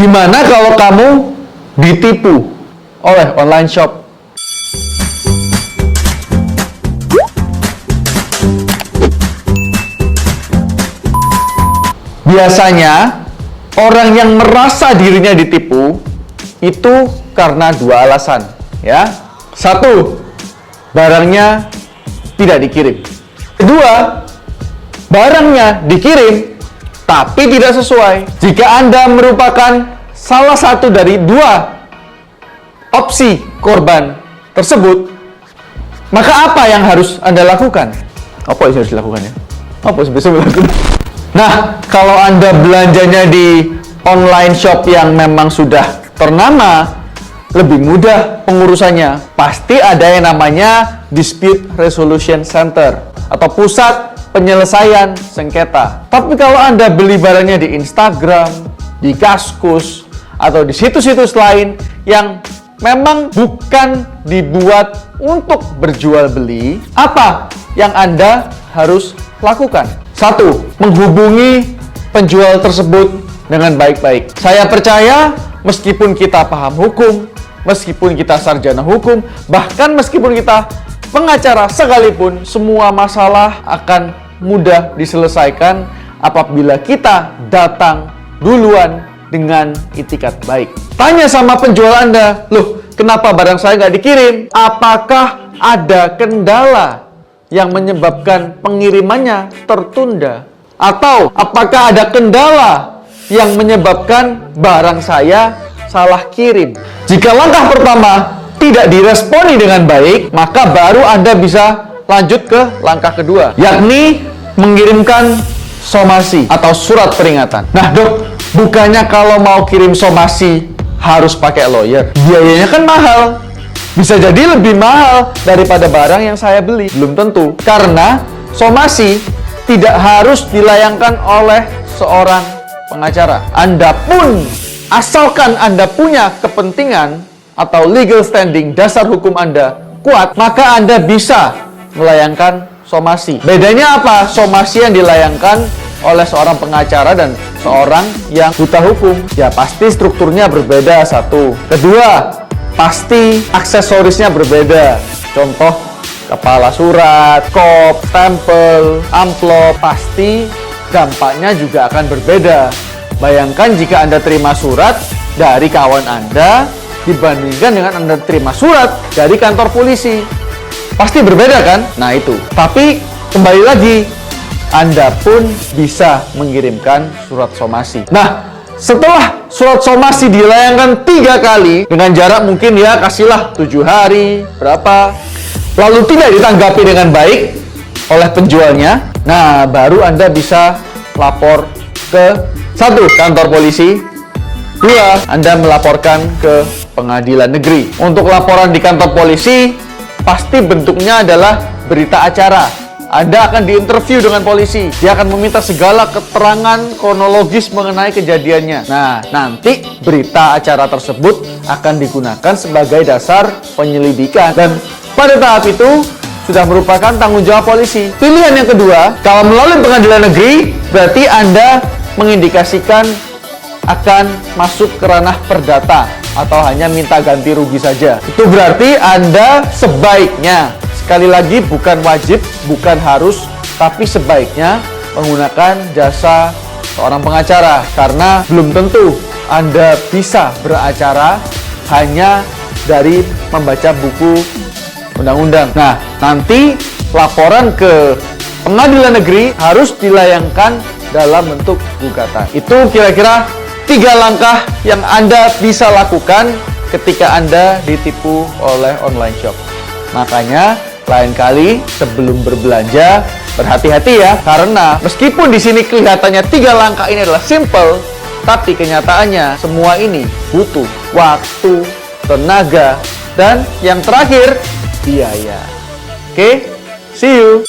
Gimana kalau kamu ditipu oleh online shop? Biasanya orang yang merasa dirinya ditipu itu karena dua alasan, ya. Satu, barangnya tidak dikirim. Kedua, barangnya dikirim tapi tidak sesuai. Jika Anda merupakan salah satu dari dua opsi korban tersebut, maka apa yang harus Anda lakukan? Apa yang harus dilakukan ya? Apa yang bisa dilakukan? Nah, kalau Anda belanjanya di online shop yang memang sudah ternama, lebih mudah pengurusannya. Pasti ada yang namanya Dispute Resolution Center atau pusat penyelesaian sengketa. Tapi kalau Anda beli barangnya di Instagram, di Kaskus, atau di situs-situs lain yang memang bukan dibuat untuk berjual beli, apa yang Anda harus lakukan? Satu, menghubungi penjual tersebut dengan baik-baik. Saya percaya meskipun kita paham hukum, meskipun kita sarjana hukum, bahkan meskipun kita pengacara sekalipun, semua masalah akan mudah diselesaikan apabila kita datang duluan dengan itikat baik. Tanya sama penjual Anda, loh, kenapa barang saya nggak dikirim? Apakah ada kendala yang menyebabkan pengirimannya tertunda? Atau apakah ada kendala yang menyebabkan barang saya salah kirim? Jika langkah pertama tidak diresponi dengan baik, maka baru Anda bisa lanjut ke langkah kedua, yakni mengirimkan somasi atau surat peringatan. Nah dok, bukannya kalau mau kirim somasi harus pakai lawyer? Biayanya kan mahal. Bisa jadi lebih mahal daripada barang yang saya beli. Belum tentu, karena somasi tidak harus dilayangkan oleh seorang pengacara. Anda pun, asalkan Anda punya kepentingan atau legal standing, dasar hukum Anda kuat, maka Anda bisa melayangkan somasi. Bedanya apa? Somasi yang dilayangkan oleh seorang pengacara dan seorang yang buta hukum, ya pasti strukturnya berbeda. Satu. Kedua, pasti aksesorisnya berbeda. Contoh, kepala surat, kop, stempel, amplop, pasti dampaknya juga akan berbeda. Bayangkan jika Anda terima surat dari kawan Anda dibandingkan dengan Anda terima surat dari kantor polisi. Pasti berbeda kan? Nah itu. Tapi kembali lagi, Anda pun bisa mengirimkan surat somasi. Nah, setelah surat somasi dilayangkan 3 kali dengan jarak mungkin ya kasihlah 7 hari berapa, lalu tidak ditanggapi dengan baik oleh penjualnya, nah baru Anda bisa lapor ke 1. Kantor polisi. 2. Anda melaporkan ke pengadilan negeri. Untuk laporan di kantor polisi pasti bentuknya adalah berita acara. Anda akan diinterview dengan polisi. Dia akan meminta segala keterangan kronologis mengenai kejadiannya. Nah, nanti berita acara tersebut akan digunakan sebagai dasar penyelidikan. Dan pada tahap itu sudah merupakan tanggung jawab polisi. Pilihan yang kedua, kalau melalui pengadilan negeri, berarti Anda mengindikasikan akan masuk ke ranah perdata atau hanya minta ganti rugi saja. Itu berarti Anda sebaiknya, sekali lagi bukan wajib, bukan harus, tapi sebaiknya menggunakan jasa seorang pengacara, karena belum tentu Anda bisa beracara hanya dari membaca buku undang-undang. Nah, nanti laporan ke pengadilan negeri harus dilayangkan dalam bentuk gugatan. Itu kira-kira 3 langkah yang Anda bisa lakukan ketika Anda ditipu oleh online shop. Makanya lain kali sebelum berbelanja berhati-hati ya, karena meskipun di sini kelihatannya 3 langkah ini adalah simple, tapi kenyataannya semua ini butuh waktu, tenaga, dan yang terakhir biaya. Oke, see you.